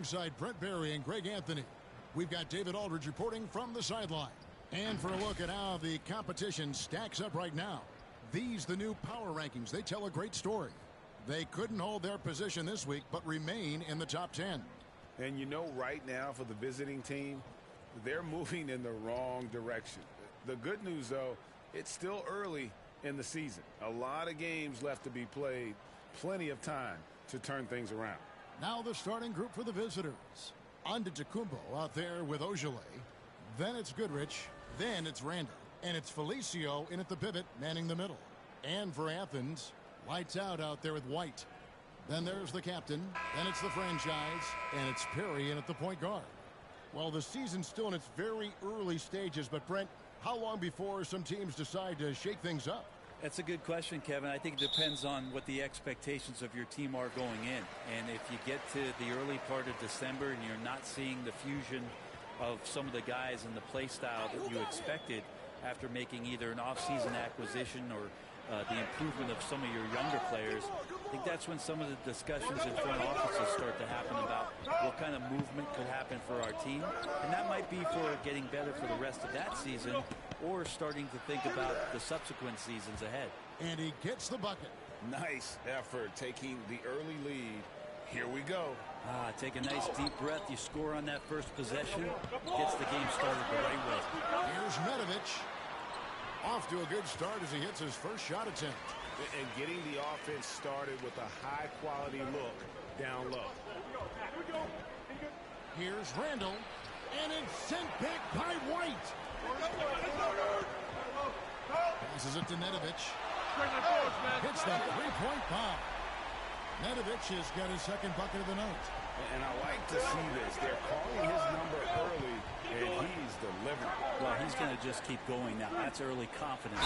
alongside Brent Barry and Greg Anthony. We've got David Aldridge reporting from the sideline. And for a look at how the competition stacks up right now. These, the new power rankings, they tell a great story. They couldn't hold their position this week, but remain in the top 10. And you know, right now for the visiting team, they're moving in the wrong direction. The good news, though, it's still early in the season. A lot of games left to be played. Plenty of time to turn things around. Now the starting group for the visitors. Antetokounmpo out there with Ojale. Then it's Goodrich. Then it's Randall. And it's Felicio in at the pivot, manning the middle. And for Athens, lights out there with White. Then there's the captain. Then it's the franchise. And it's Perry in at the point guard. Well, the season's still in its very early stages. But, Brent, how long before some teams decide to shake things up? That's a good question, Kevin. I think it depends on what the expectations of your team are going in. And if you get to the early part of December and you're not seeing the fusion of some of the guys and the play style that you expected after making either an offseason acquisition or the improvement of some of your younger players, I think that's when some of the discussions in front offices start to happen about what kind of movement could happen for our team. And that might be for getting better for the rest of that season or starting to think about the subsequent seasons ahead. And he gets the bucket. Nice effort taking the early lead. Here we go. Take a nice deep breath. You score on that first possession. Gets the game started the right way. Here's Medovich. Off to a good start as he hits his first shot attempt. And getting the offense started with a high-quality look down low. Here's Randall. And it's sent back by White. Passes it to Medovich. Hits the three-point bomb. Medovich has got his second bucket of the night. And I like to see this. They're calling his number early, and he's delivering. Well, he's going to just keep going now. That's early confidence.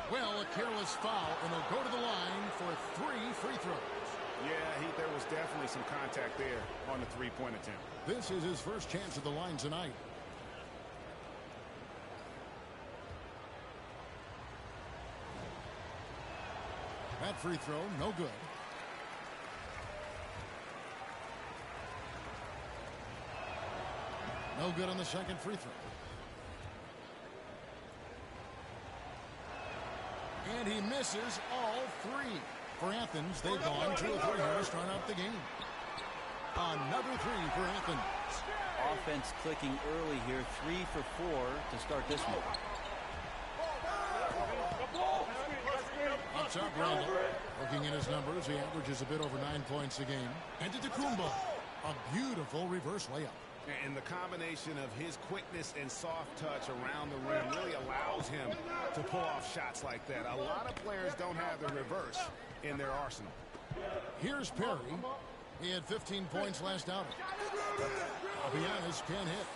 Well, a careless foul, and he'll go to the line for 3 free throws. Yeah, there was definitely some contact there on the three-point attempt. This is his first chance at the line tonight. That free throw, no good. No good on the second free throw. And he misses all 3. For Athens, they've gone 2 of 3 here to start out the game. Another 3 for Athens. Offense clicking early here. 3 for 4 to start this one. Up top, Randall. Looking at his numbers, he averages a bit over 9 points a game. And to Antetokounmpo. A beautiful reverse layup. And the combination of his quickness and soft touch around the rim really allows him to pull off shots like that. A lot of players don't have the reverse in their arsenal. Here's Perry. He had 15 points last outing. I'll be honest, can't hit.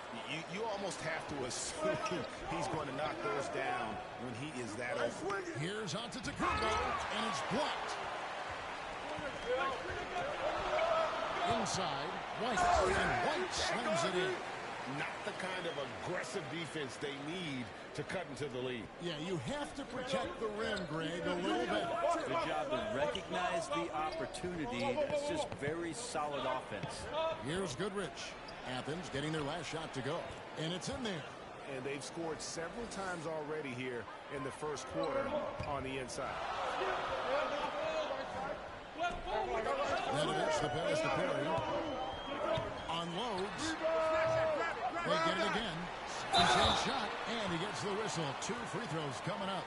You almost have to assume he's going to knock those down when he is that open. Here's Antetokounmpo, and it's blocked. Inside, White, and White slams it in. Not the kind of aggressive defense they need to cut into the lead. Yeah, you have to protect the rim, Greg, a little bit. Good job to recognize the opportunity. That's just very solid offense. Here's Goodrich. Athens getting their last shot to go. And it's in there. And they've scored several times already here in the first quarter on the inside. Medovich, the pass to Perry. Unloads. They get it again. Same shot, and he gets the whistle. 2 free throws coming up.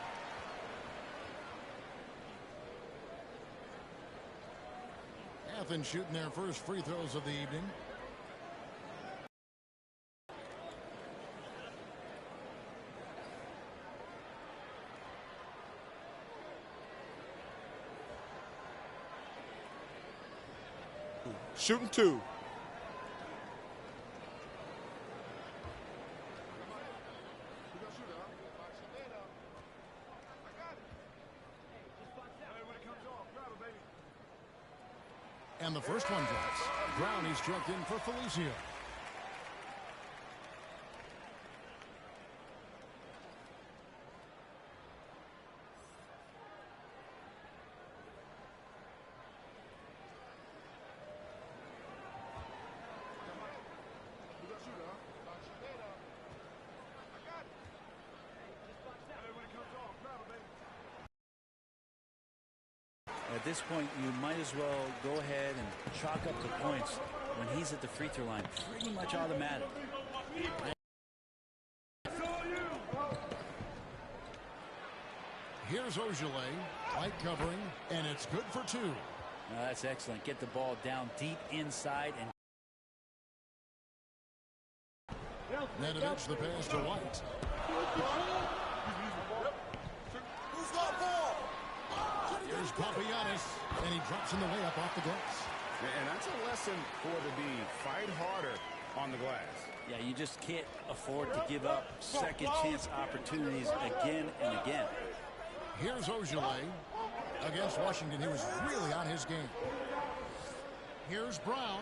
Athens shooting their first free throws of the evening. Shooting 2. And the first one drops. Brown, he's struck in for Felicio. this point, you might as well go ahead and chalk up the points when he's at the free throw line. Pretty much automatic. Here's Ojale, light covering, and it's good for 2. That's excellent. Get the ball down deep inside. And Nedovic the pass to White. Here's Papagiannis, and he drops in the layup off the glass. And that's a lesson for the D. Fight harder on the glass. Yeah, you just can't afford to give up second chance opportunities again and again. Here's Ojale. Against Washington, he was really on his game. Here's Brown.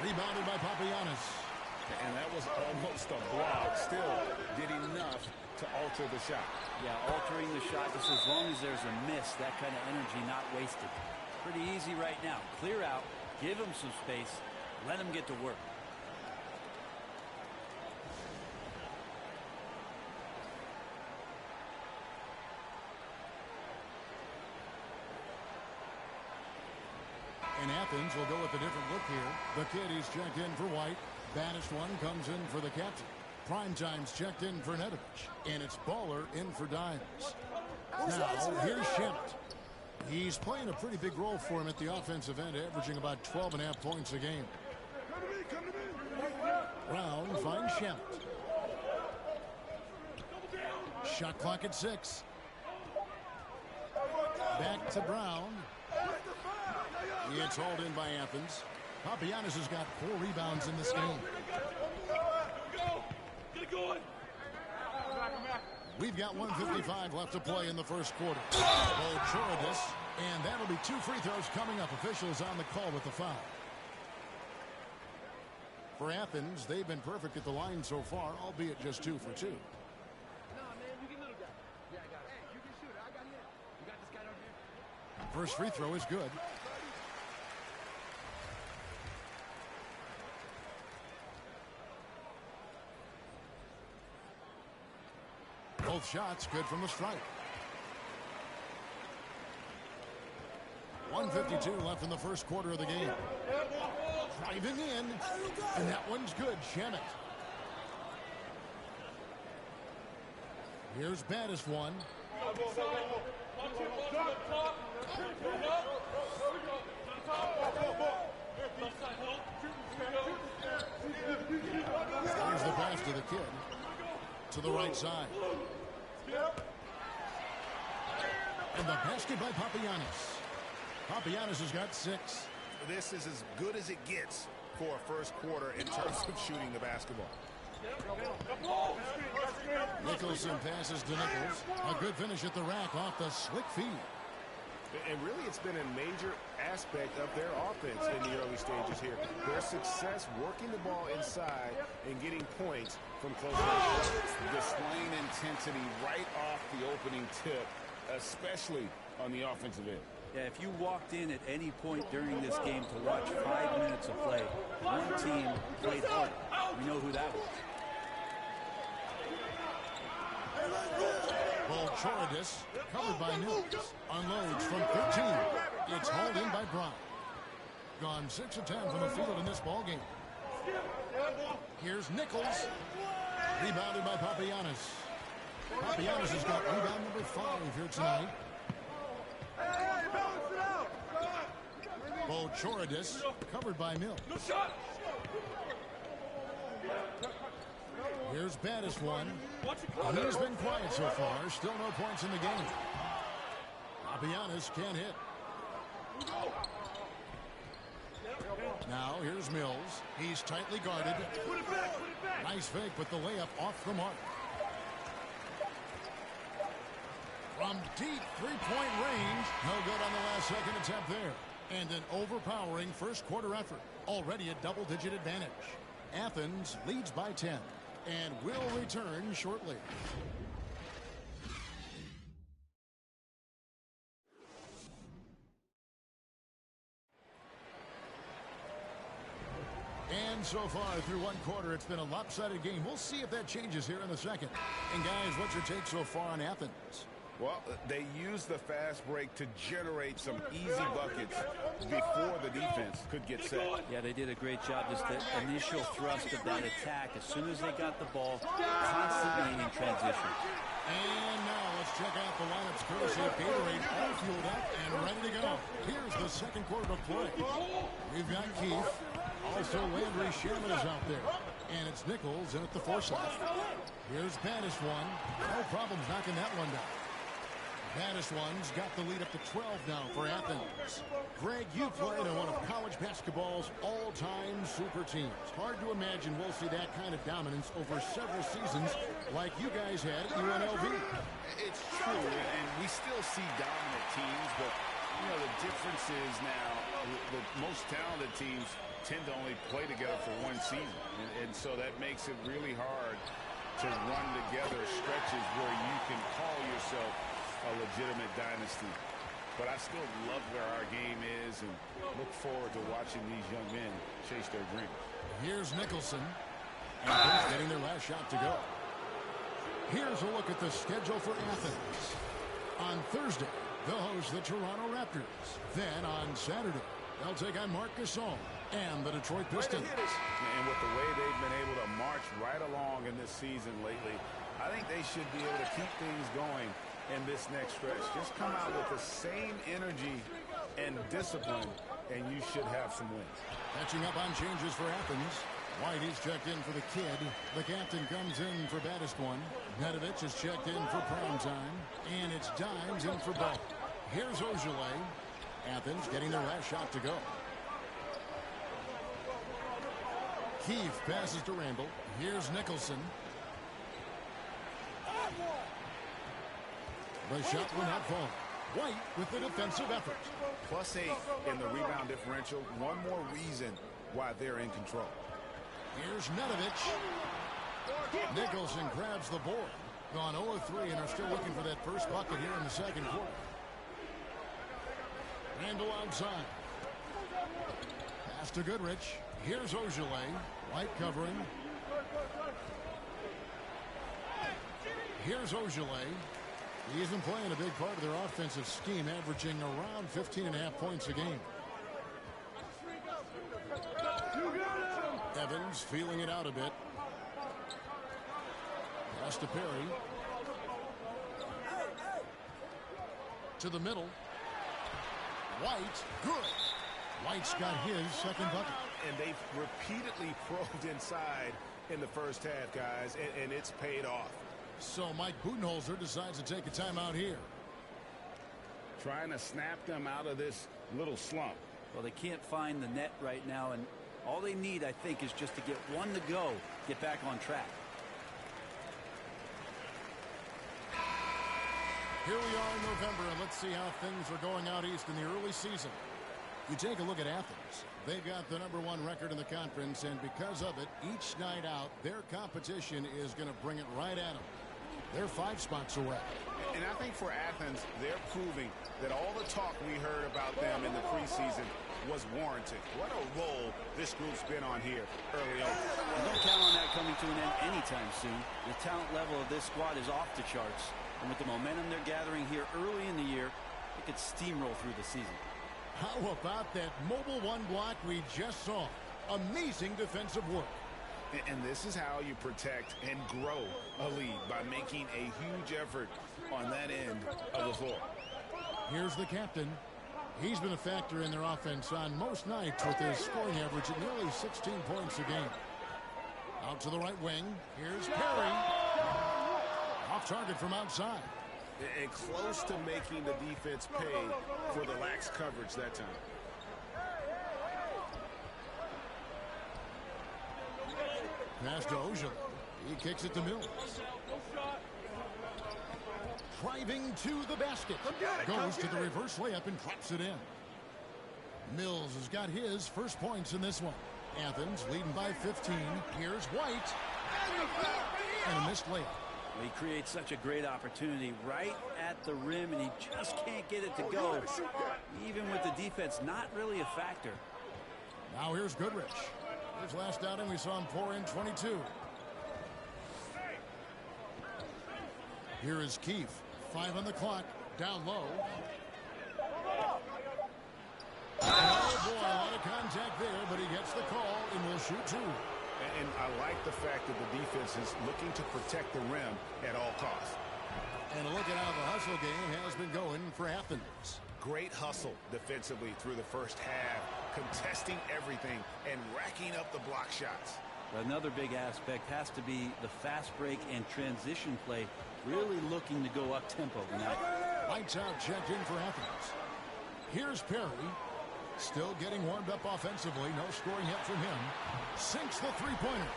Rebounded by Papagiannis. And that was almost a block. Still did enough to alter the shot. Yeah, altering the shot, just as long as there's a miss, that kind of energy not wasted. Pretty easy right now. Clear out, give him some space, let him get to work. And Athens will go with a different look here. The kid is checked in for White. Banished one comes in for the captain. Primetime's checked in for Nedovic. And it's Baller in for Dimes. Now, here's Shemet. He's playing a pretty big role for him at the offensive end, averaging about 12.5 points a game. Brown finds Shemet. Shot clock at 6. Back to Brown. It's hauled in by Athens. Papagiannis has got 4 rebounds in this game. We've got 1:55 left to play in the first quarter. Volchoridis, and that'll be 2 free throws coming up. Officials on the call with the foul. For Athens, they've been perfect at the line so far, albeit just 2 for 2. First free throw is good. Both shots good from the strike. 1:52 left in the first quarter of the game. Driving in, and that one's good. Shemet. Here's Baddest one. Here's the pass to the kid. To the right side. And the basket by Papagiannis. Papagiannis has got 6. This is as good as it gets for a first quarter in terms of shooting the basketball. Nicholson passes to Nichols. A good finish at the rack off the slick feed. And really, it's been a major aspect of their offense in the early stages here. Their success working the ball inside and getting points from close range. Displaying intensity right off the opening tip, especially on the offensive end. Yeah, if you walked in at any point during this game to watch 5 minutes of play, one team played hard. We know who that was. Volchoridis, covered by Mills, unloads from 13. It's hauled in by Brown. Gone 6 of 10 from the field in this ball game. Here's Nichols, rebounded by Papagiannis. Papagiannis has got rebound number 5 here tonight. Volchoridis, covered by Mills. Here's Baddest one. He's been quiet so far. Still no points in the game. Papagiannis can't hit. Now here's Mills. He's tightly guarded. Nice fake, but the layup off the mark. From deep three-point range. No good on the last second attempt there. And an overpowering first quarter effort. Already a double-digit advantage. Athens leads by 10. And will return shortly. And so far through one quarter, it's been a lopsided game. We'll see if that changes here in the second. And guys, what's your take so far on Athens? Well, they used the fast break to generate some easy buckets before the defense could get set. Yeah, they did a great job. Just the initial thrust of that attack, as soon as they got the ball, constantly in transition. And now let's check out the lineups courtesy of Gatorade, all fueled up and ready to go. Here's the second quarter of play. We've got Keith. Also, Landry Shaman is out there. And it's Nichols in at the Forsyth. Here's Baddis one. No problems knocking that one down. Baddis one's got the lead up to 12 now for Athens. Greg, you played in one of college basketball's all-time super teams. Hard to imagine we'll see that kind of dominance over several seasons like you guys had at UNLV. It's true, and we still see dominant teams, but you know the difference is now the most talented teams tend to only play together for one season, and so that makes it really hard to run together stretches where you can call yourself a legitimate dynasty. But I still love where our game is and look forward to watching these young men chase their dreams. Here's Nicholson. Athens getting their last shot to go. Here's a look at the schedule for Athens. On Thursday, they'll host the Toronto Raptors. Then on Saturday, they'll take on Marc Gasol and the Detroit Pistons. And with the way they've been able to march right along in this season lately, I think they should be able to keep things going in this next stretch. Just come out with the same energy and discipline, and you should have some wins. Catching up on changes for Athens. White is checked in for the kid. The captain comes in for baddest one. Nedovic is checked in for prime time. And it's Dimes in for Ball. Here's Ojale. Athens getting their last shot to go. Keefe passes to Randall. Here's Nicholson. The shot will not fall. White with the defensive effort. +8 in the rebound differential. One more reason why they're in control. Here's Nedovic. Nicholson grabs the board. Gone 0-3 and are still looking for that first bucket here in the second quarter. Randall outside. Pass to Goodrich. Here's Ojale. White covering. Here's Ojale. He's been playing a big part of their offensive scheme, averaging around 15.5 points a game. Evans feeling it out a bit. Pass to Perry. To the middle. White, good. White's got his second bucket. And they've repeatedly probed inside in the first half, guys, and it's paid off. So Mike Budenholzer decides to take a timeout here. Trying to snap them out of this little slump. Well, they can't find the net right now, and all they need, I think, is just to get one to go, get back on track. Here we are in November, and let's see how things are going out east in the early season. You take a look at Athens. They've got the #1 record in the conference, and because of it, each night out, their competition is going to bring it right at them. They're 5 spots away. And I think for Athens, they're proving that all the talk we heard about them in the preseason was warranted. What a role this group's been on here early on. And don't count on that coming to an end anytime soon. The talent level of this squad is off the charts. And with the momentum they're gathering here early in the year, they could steamroll through the season. How about that mobile one block we just saw? Amazing defensive work. And this is how you protect and grow a lead, by making a huge effort on that end of the floor. Here's the captain. He's been a factor in their offense on most nights with his scoring average at nearly 16 points a game. Out to the right wing. Here's Perry. Off target from outside. And close to making the defense pay for the lax coverage that time. Pass to Ojale. He kicks it to Mills. Driving to the basket. Goes to the reverse layup and drops it in. Mills has got his first points in this one. Athens leading by 15. Here's White. And a missed layup. He creates such a great opportunity right at the rim, and he just can't get it to go. Even with the defense not really a factor. Now here's Goodrich. His last outing, we saw him pour in 22. Here is Keefe. 5 on the clock. Down low. Oh, boy, a lot of contact there, but he gets the call and will shoot 2. And I like the fact that the defense is looking to protect the rim at all costs. And a look at how the hustle game has been going for Athens. Great hustle defensively through the first half, contesting everything and racking up the block shots. Another big aspect has to be the fast break and transition play, really looking to go up-tempo tonight. Lights out checked in for Athens. Here's Perry. Still getting warmed up offensively. No scoring yet from him. Sinks the three-pointer.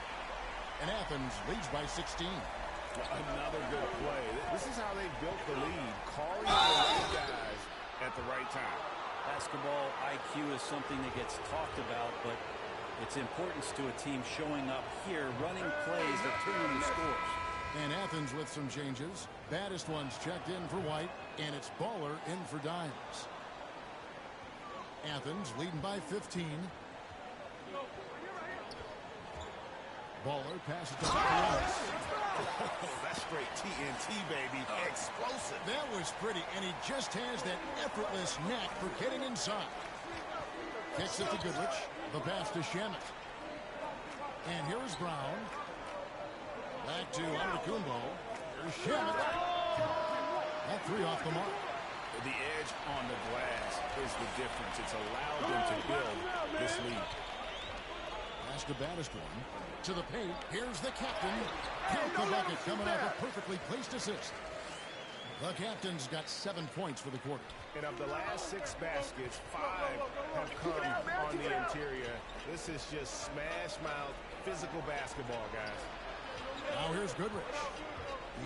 And Athens leads by 16. Another good play. This is how they built the lead, calling the right guys at the right time. Basketball IQ is something that gets talked about, but its importance to a team showing up here, running plays that turn into scores. And Athens with some changes. Baddest ones checked in for White, and it's Baller in for Dimes. Athens leading by 15. Baller passes to Kaunas. That's straight TNT, baby. Explosive. That was pretty, and he just has that effortless knack for getting inside. Kicks it to Goodrich. The pass to Shamet. And here's Brown. Back to Antetokounmpo. Here's Shamet. That 3 off the mark. The edge on the glass is the difference. It's allowed them to build this lead. That's the baddest one. To the paint. Here's the captain. Count the bucket coming off a perfectly placed assist. The captain's got 7 points for the quarter. And of the last 6 baskets, 5 have come on the interior. This is just smash-mouth physical basketball, guys. Now here's Goodrich.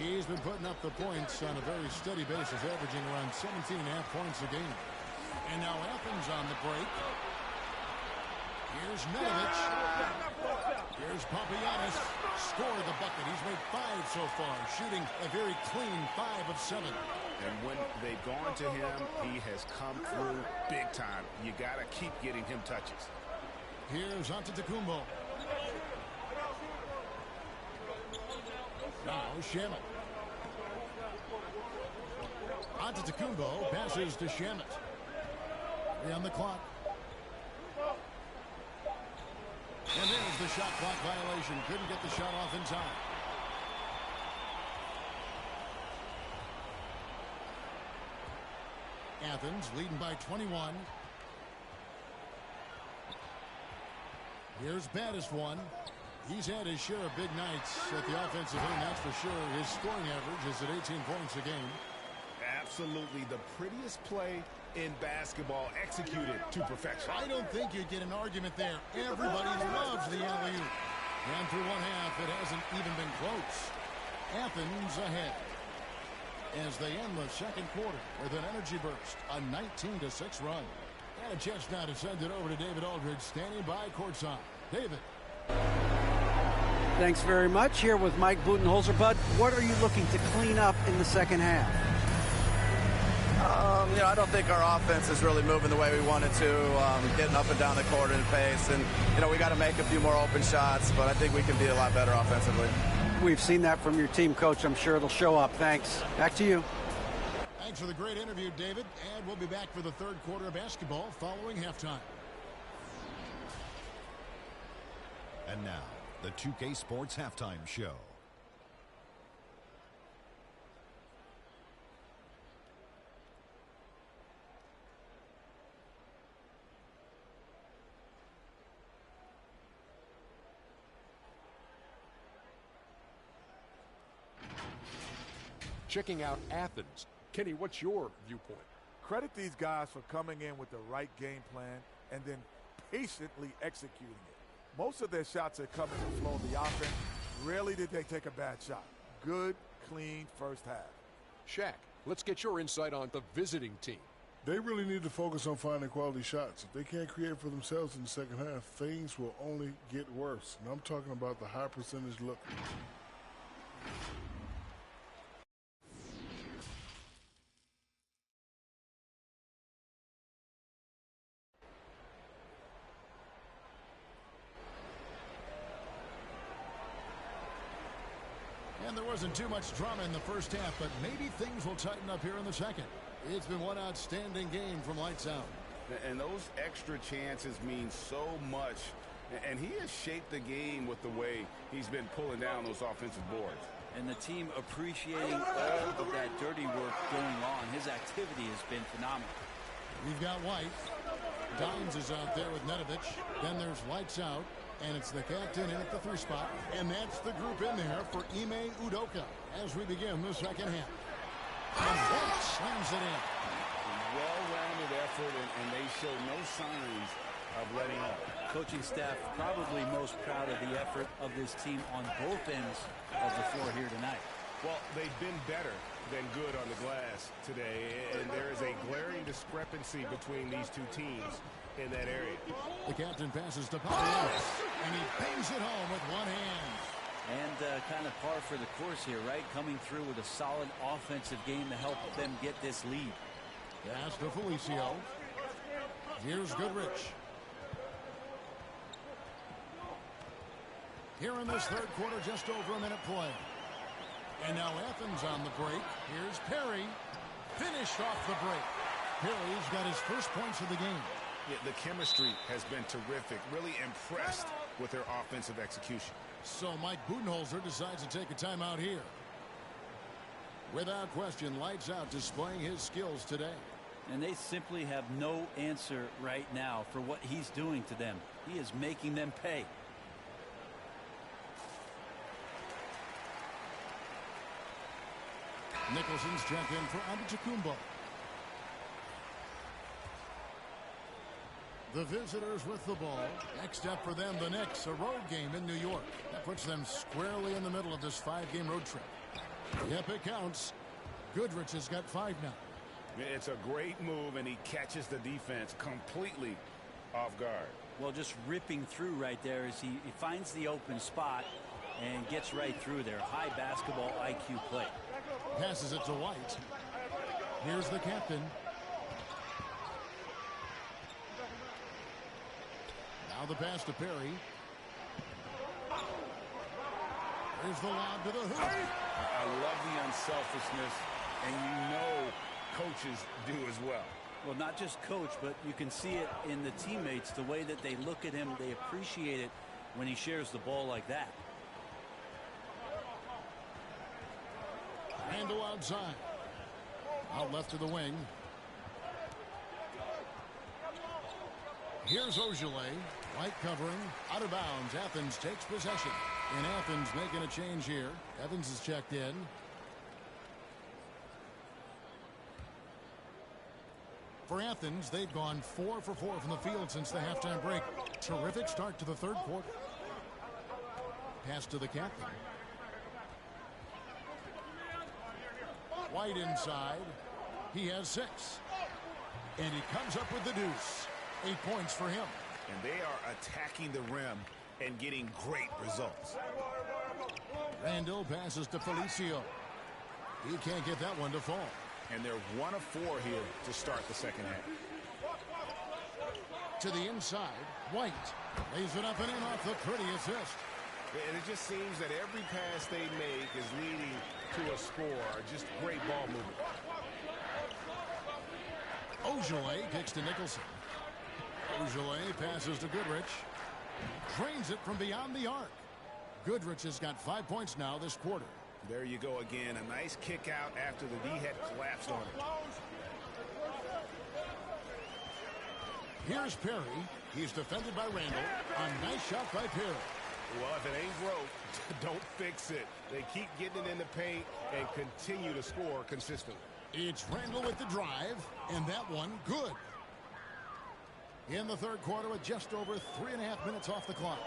He's been putting up the points on a very steady basis, averaging around 17.5 points a game. And now Athens on the break. Here's Nedovic. Here's Papagiannis. Scored the bucket. He's made 5 so far, shooting a very clean 5 of 7. And when they've gone to him, he has come through big time. You got to keep getting him touches. Here's Antetokounmpo. Now Shamet. Antetokounmpo passes to Shamet. 3 on the clock. And there's the shot clock violation. Couldn't get the shot off in time. Athens leading by 21. Here's baddest one. He's had his share of big nights at the offensive end, that's for sure. His scoring average is at 18 points a game. Absolutely the prettiest play in basketball, executed to perfection. I don't think you'd get an argument there. Everybody loves the alley-oop. And through one half, it hasn't even been close. Athens ahead as they end the second quarter with an energy burst, a 19-6 run. And a chance now to send it over to David Aldridge, standing by courtside. David. Thanks very much. Here with Mike Budenholzer. Bud, what are you looking to clean up in the second half? I don't think our offense is really moving the way we wanted to, getting up and down the court in pace. And, we got to make a few more open shots, but I think we can be a lot better offensively. We've seen that from your team, Coach. I'm sure it'll show up. Thanks. Back to you. Thanks for the great interview, David. And we'll be back for the third quarter of basketball following halftime. And now, the 2K Sports Halftime Show. Checking out Athens. Kenny, what's your viewpoint? Credit these guys for coming in with the right game plan and then patiently executing it. Most of their shots are coming to flow the offense. Rarely did they take a bad shot. Good, clean first half. Shaq, let's get your insight on the visiting team. They really need to focus on finding quality shots. If they can't create for themselves in the second half, things will only get worse. And I'm talking about the high percentage look. And And there wasn't too much drama in the first half, but maybe things will tighten up here in the second. It's been one outstanding game from lights out. And those extra chances mean so much. And he has shaped the game with the way he's been pulling down those offensive boards. And the team appreciating all of that dirty work going on. His activity has been phenomenal. We've got White. Dines is out there with Nedovic. Then there's lights out. And it's the captain in at the 3 spot. And that's the group in there for Ime Udoka as we begin the second half. And White slams it in. Well-rounded effort, and they show no signs of letting up. Coaching staff probably most proud of the effort of this team on both ends of the floor here tonight. Well, they've been better than good on the glass today, and there is a glaring discrepancy between these two teams in that area. The captain passes to Papagiannis, and he bangs it home with one hand. And kind of par for the course here, right? Coming through with a solid offensive game to help them get this lead. Pass to Felicio. Here's Goodrich. Here in this third quarter, just over a minute play. And now Athens on the break. Here's Perry. Finished off the break. Perry's got his first points of the game. Yeah, the chemistry has been terrific. Really impressed with their offensive execution. So Mike Budenholzer decides to take a timeout here. Without question, lights out, displaying his skills today. And they simply have no answer right now for what he's doing to them. He is making them pay. Nicholson's checked in for Antetokounmpo. The visitors with the ball. Next up for them, the Knicks, a road game in New York. That puts them squarely in the middle of this 5-game road trip. Yep, it counts. Goodrich has got 5 now. It's a great move, and he catches the defense completely off guard. Well, just ripping through right there as he finds the open spot and gets right through there. High basketball IQ play. Passes it to White. Here's the captain. Now the pass to Perry. Here's the lob to the hoop. I love the unselfishness, and you know coaches do as well. Well, not just coach, but you can see it in the teammates, the way that they look at him. They appreciate it when he shares the ball like that. Randall outside. Out left to the wing. Here's Ogilvy. White covering. Out of bounds. Athens takes possession. And Athens making a change here. Evans is checked in. For Athens, they've gone 4 for 4 from the field since the halftime break. Terrific start to the third quarter. Pass to the captain. White inside. He has 6. And he comes up with the deuce. 8 points for him. And they are attacking the rim and getting great results. Randall passes to Felicio. He can't get that one to fall. And they're 1 of 4 here to start the second half. To the inside, White lays it up and in off the pretty assist. And it just seems that every pass they make is leading to a score. Just great ball movement. Ogilvy kicks to Nicholson. Ogilvy passes to Goodrich. Drains it from beyond the arc. Goodrich has got 5 points now this quarter. There you go again. A nice kick out after the D had collapsed on it. Here's Perry. He's defended by Randall. A nice shot by Perry. Well, if it ain't broke, don't fix it. They keep getting it in the paint and continue to score consistently. It's Randall with the drive, and that one good. In the third quarter with just over 3.5 minutes off the clock.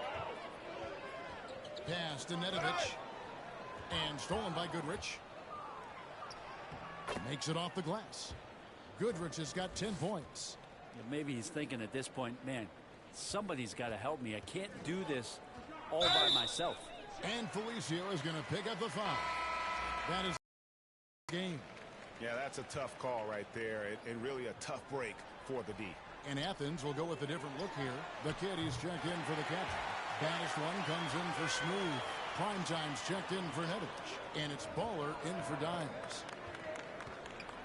Pass to Nedovic. And stolen by Goodrich. Makes it off the glass. Goodrich has got 10 points. Maybe he's thinking at this point, man, somebody's got to help me. I can't do this all by myself. And Felicio is going to pick up the foul. That is the game. Yeah, that's a tough call right there, and really a tough break for the D. And Athens will go with a different look here. The kid, he's checked in for the captain. Banished one comes in for Smooth. Primetime's checked in for Nevich, and it's Baller in for Dimes.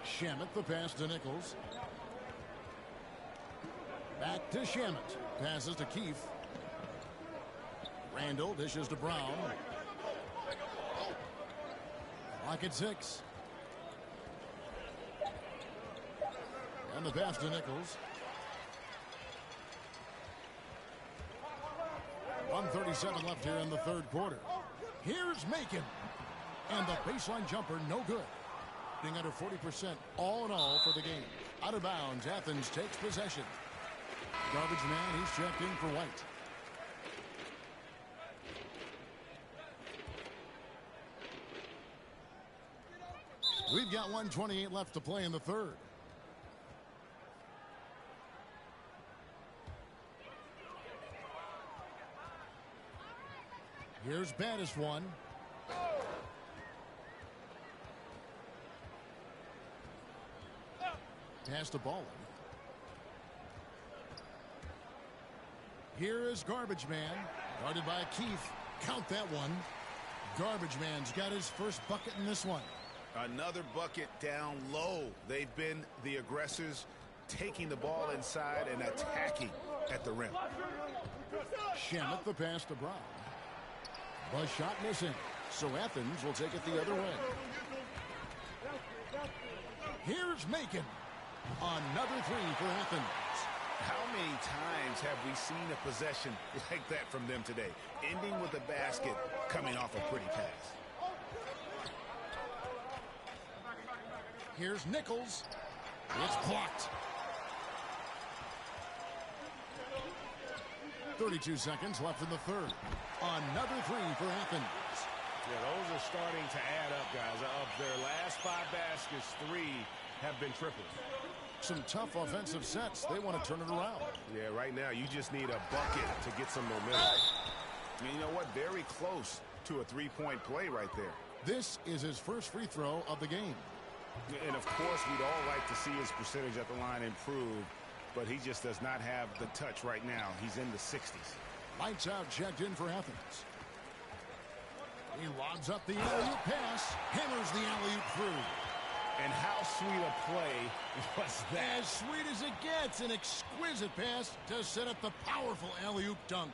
Shamet, the pass to Nichols. Back to Shamet. Passes to Keefe. Randall dishes to Brown. Clock at 6. And the pass to Nichols. 1:37 left here in the third quarter. Here's Macon. And the baseline jumper, no good. Being under 40% all in all for the game. Out of bounds, Athens takes possession. Garbage man, he's checked in for White. We've got 1:28 left to play in the third. Here's Baddest one. Pass to Ballin. Here is Garbage Man. Guarded by Keefe. Count that one. Garbage Man's got his first bucket in this one. Another bucket down low. They've been the aggressors, taking the ball inside and attacking at the rim. Shamet, the pass to Brown. Buzz shot missing. So Athens will take it the other way. Here's Macon. Another three for Athens. How many times have we seen a possession like that from them today? Ending with a basket, coming off a pretty pass. Here's Nichols. It's blocked. 32 seconds left in the third. Another three for Athens. Yeah, those are starting to add up, guys. Of their last 5 baskets, 3 have been triples. Some tough offensive sets. They want to turn it around. Yeah, right now you just need a bucket to get some momentum. And you know what? Very close to a three-point play right there. This is his first free throw of the game. And, of course, we'd all like to see his percentage at the line improve, but he just does not have the touch right now. He's in the 60s. Lights out, checked in for Athens. He lobs up the alley-oop pass. Hammers the alley-oop through. And how sweet a play was that? As sweet as it gets. An exquisite pass to set up the powerful alley-oop dunk.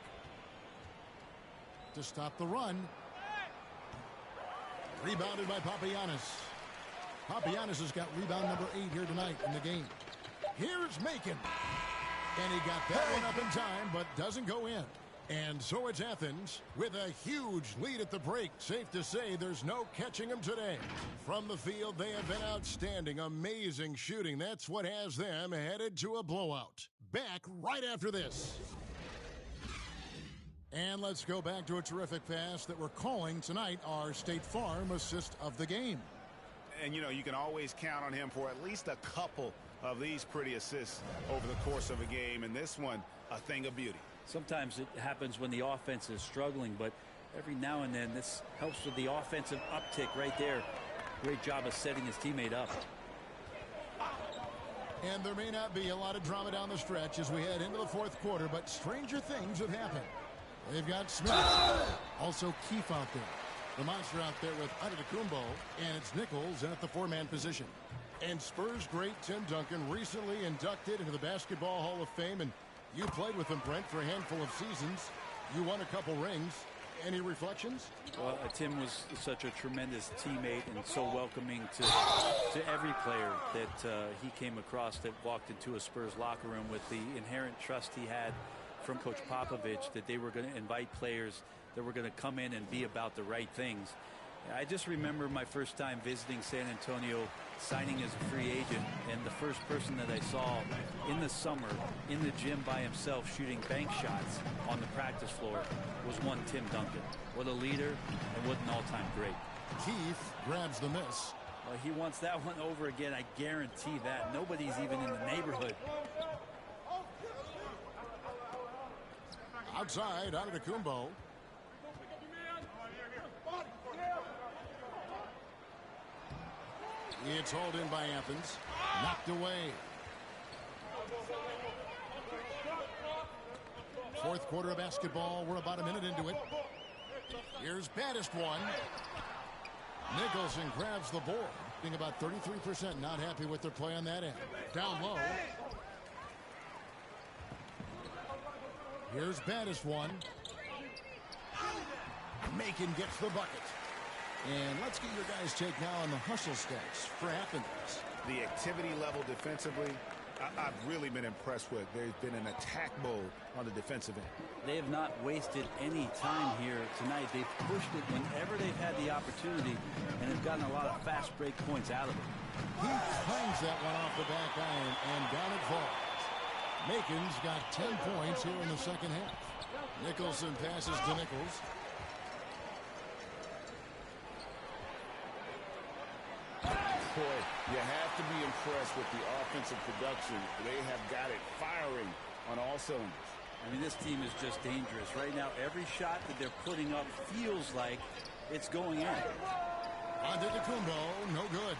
To stop the run. Rebounded by Papagiannis. Papagiannis has got rebound number 8 here tonight in the game. Here's Macon. And he got that one up in time, but doesn't go in. And so it's Athens with a huge lead at the break. Safe to say there's no catching them today. From the field, they have been outstanding. Amazing shooting. That's what has them headed to a blowout. Back right after this. And let's go back to a terrific pass that we're calling tonight our State Farm assist of the game. And, you know, you can always count on him for at least a couple of these pretty assists over the course of a game. And this one, a thing of beauty. Sometimes it happens when the offense is struggling, but every now and then this helps with the offensive uptick right there. Great job of setting his teammate up. And there may not be a lot of drama down the stretch as we head into the fourth quarter, but stranger things have happened. They've got Smith. Also Keefe out there. The monster out there with Antetokounmpo, and it's Nichols at the 4-man position. And Spurs great Tim Duncan recently inducted into the Basketball Hall of Fame, and you played with him, Brent, for a handful of seasons. You won a couple rings. Any reflections? Well, Tim was such a tremendous teammate and so welcoming to every player that he came across that walked into a Spurs locker room with the inherent trust he had from Coach Popovich that they were going to invite players that were going to come in and be about the right things. I just remember my first time visiting San Antonio, signing as a free agent, and the first person that I saw in the summer in the gym by himself shooting bank shots on the practice floor was one Tim Duncan. What a leader and what an all-time great. Keefe grabs the miss. Well, he wants that one over again, I guarantee that. Nobody's even in the neighborhood. Outside, Antetokounmpo. It's hauled in by Athens. Knocked away. Fourth quarter of basketball. We're about a minute into it. Here's baddest one. Nicholson grabs the board. Being about 33% not happy with their play on that end. Down low. Here's baddest one. Macon gets the bucket. And let's get your guys' take now on the hustle stats for Athens. The activity level defensively, I've really been impressed with. There's been an attack mode on the defensive end. They have not wasted any time here tonight. They've pushed it whenever they've had the opportunity and have gotten a lot of fast break points out of it. He finds that one off the back iron, and down it falls. Macon's got 10 points here in the second half. Nicholson passes to Nichols. Boy, you have to be impressed with the offensive production. They have got it firing on all cylinders. I mean, this team is just dangerous. Right now, every shot that they're putting up feels like it's going in. Antetokounmpo, no good.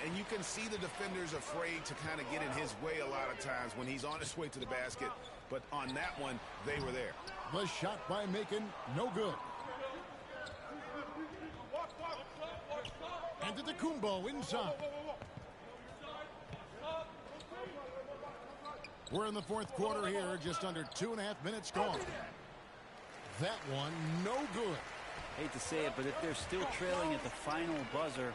And you can see the defenders afraid to kind of get in his way a lot of times when he's on his way to the basket. But on that one, they were there. The shot by Macon, no good. Antetokounmpo inside. We're in the fourth quarter here, just under 2.5 minutes gone. That one, no good. Hate to say it, but if they're still trailing at the final buzzer,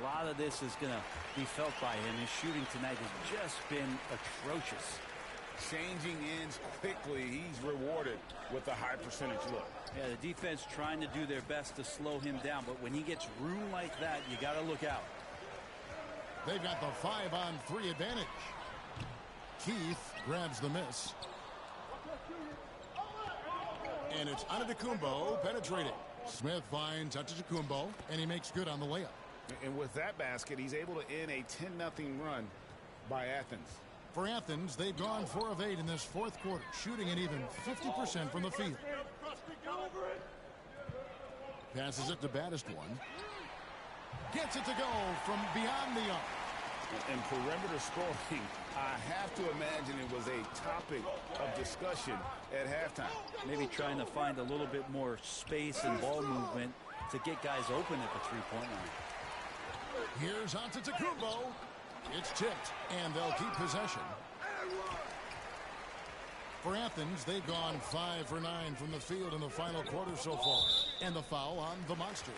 a lot of this is going to be felt by him. His shooting tonight has just been atrocious. Changing ends quickly. He's rewarded with a high percentage look. Yeah, the defense trying to do their best to slow him down, but when he gets room like that, you got to look out. They've got the 5-on-3 advantage. Keith grabs the miss. And it's Antetokounmpo penetrating. Smith finds Antetokounmpo, and he makes good on the layup. And with that basket, he's able to end a 10-0 run by Athens. For Athens, they've gone 4 of 8 in this fourth quarter, shooting an even 50% from the field. Passes it to baddest one. Gets it to go from beyond the arc. And perimeter scoring, I have to imagine it was a topic of discussion at halftime. Maybe trying to find a little bit more space and ball movement to get guys open at the three-point line. Here's Antetokounmpo. It's tipped, and they'll keep possession. For Athens, they've gone 5 for 9 from the field in the final quarter so far. And the foul on the monster.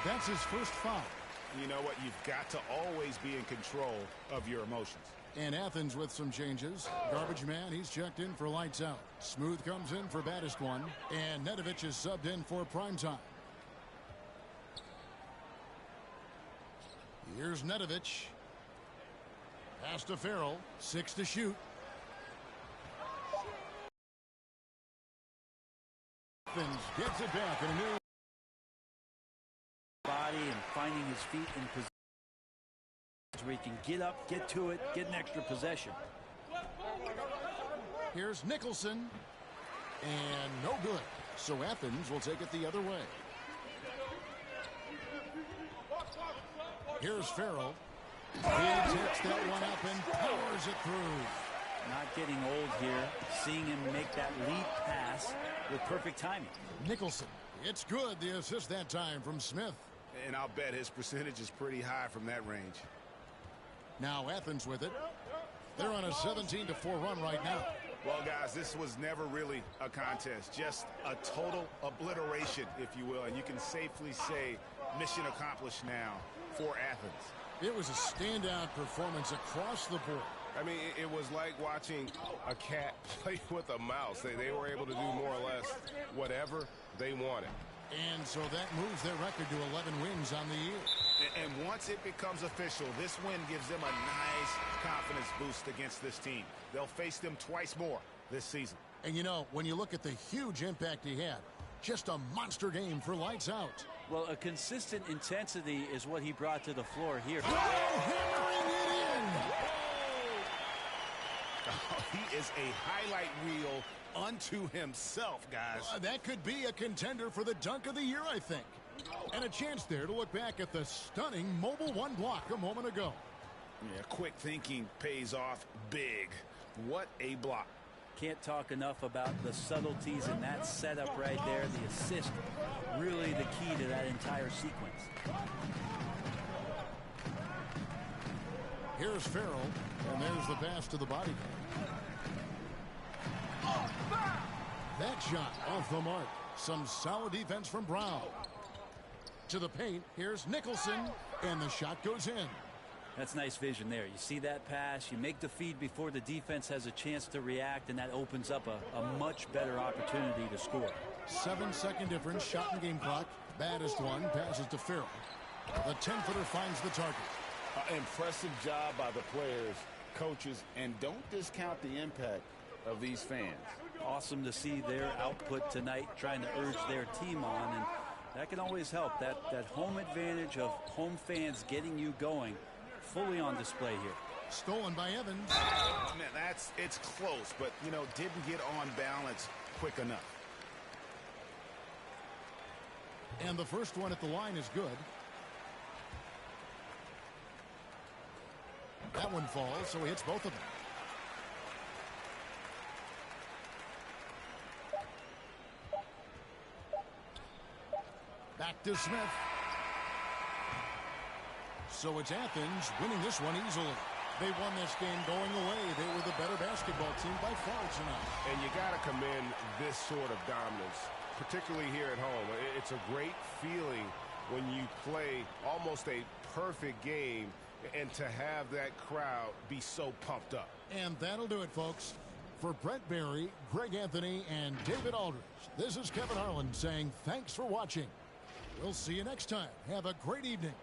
That's his first foul. You know what? You've got to always be in control of your emotions. And Athens with some changes. Garbage man, he's checked in for lights out. Smooth comes in for baddest one. And Nedovic is subbed in for primetime. Here's Nedovic. Pass to Farrell. 6 to shoot. Athens gets it back in a new body and finding his feet in position where he can get up, get to it, get an extra possession. Here's Nicholson. And no good. So Athens will take it the other way. Here's Farrell. He takes that one up and powers it through. Not getting old here. Seeing him make that lead pass with perfect timing. Nicholson. It's good. The assist that time from Smith. And I'll bet his percentage is pretty high from that range. Now Athens with it. They're on a 17-4 run right now. Well, guys, this was never really a contest. Just a total obliteration, if you will. And you can safely say mission accomplished now for Athens. It was a standout performance across the board. I mean, it was like watching a cat play with a mouse. They were able to do more or less whatever they wanted. And so that moves their record to 11 wins on the year. And once it becomes official, this win gives them a nice confidence boost against this team. They'll face them twice more this season. And you know, when you look at the huge impact he had, just a monster game for lights out. Well, a consistent intensity is what he brought to the floor here. Hammering it in. Oh, he is a highlight reel unto himself, guys. That could be a contender for the dunk of the year, I think. And a chance there to look back at the stunning mobile one block a moment ago. Yeah, quick thinking pays off big. What a block. Can't talk enough about the subtleties in that setup right there. The assist, really the key to that entire sequence. Here's Farrell, and there's the pass to the body. That shot off the mark. Some solid defense from Brown. To the paint, here's Nicholson, and the shot goes in. That's nice vision there. You see that pass, you make the feed before the defense has a chance to react, and that opens up a much better opportunity to score. 7-second difference, shot in game clock. Baddest one, passes to Farrell. The 10-footer finds the target. Impressive job by the players, coaches, and don't discount the impact of these fans. Awesome to see their output tonight, trying to urge their team on, and that can always help. That home advantage of home fans getting you going, fully on display here. Stolen by Evans. Man, it's close, but, you know, didn't get on balance quick enough. And the first one at the line is good. That one falls, so he hits both of them. Back to Smith. So it's Athens winning this one easily. They won this game going away. They were the better basketball team by far tonight. And you got to commend this sort of dominance, particularly here at home. It's a great feeling when you play almost a perfect game and to have that crowd be so pumped up. And that'll do it, folks. For Brent Barry, Greg Anthony, and David Aldridge, this is Kevin Harlan saying thanks for watching. We'll see you next time. Have a great evening.